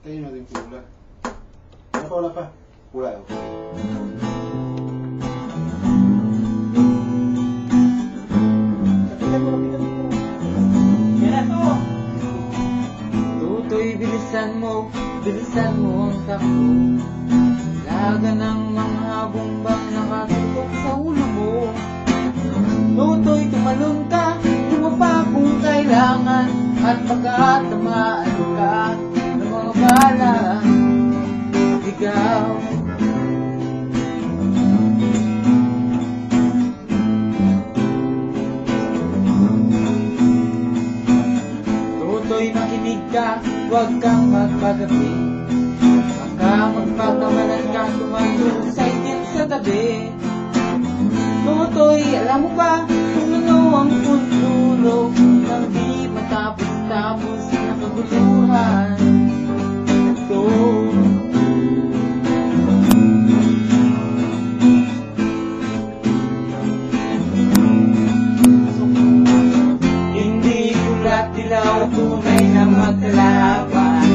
Tayo natin pula. Wala pa. Pula yun. Tutoy, bilisan mo ang takbo. Laga ng mga bumbang nakatutok sa ulo mo. Tutoy, tumalon ka, tumapa kung kailangan. At baka tamaan ka ng mga bala. Ikaw Tutoy, makinig ka, huwag kang magpagabi. Baka magpagkamalan ka, tumatulog sa itin sa tabi. Tutoy, alam mo ba kung ano ang puntulo ng di matapos-tapos na kaguluhan? Ito hindi pula't dilaw, tunay na magkalaban.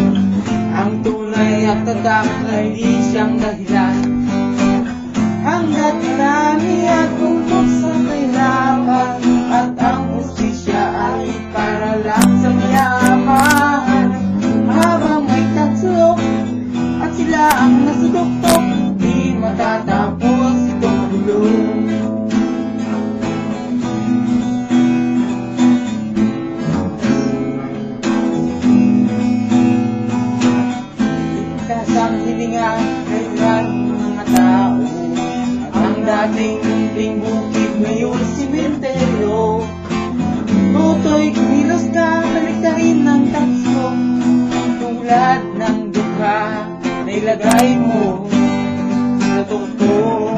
Ang tunay at tatak ay di siyang dahilan. Hanggat marami at tungkol sa kahirapan, at ang hustisya ay para lang sa mayaman. Habang may tatsulok at sila ang nasuduktok, di matatapos itong gulo. Ligtas ang hilinga ay maraming mga tao. Ang dating munting bukid ngayon simenteryo. Tutoy, kumilos ka, baliktarin ng takso. Tulad ng dukha na ilagay mo sa tuktok.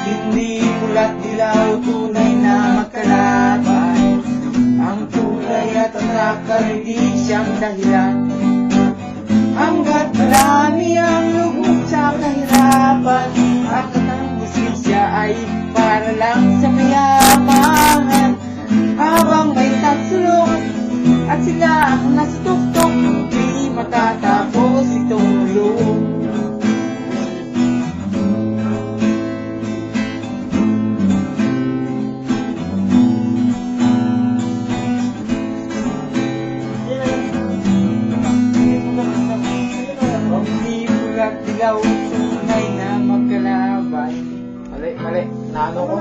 Hindi pula't dilaw, tunay na magkalaban. Ang tulay at tatak ay di siyang dahilan. Hanggat marami ang lugmok sa kahirapan, at ang hustisya ay para lang sa mayaman. Habang may tatsulok at sila ang nasa tuktok, di matatapos itong ulo. Hindi pula't dilaw, tunay na magkalaban. Mali. Naano ko?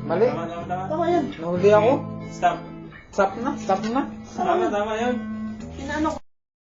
Mali. Tama yan. Nahuli ako? Stop. Stop na. Tama yun. Inaano ko.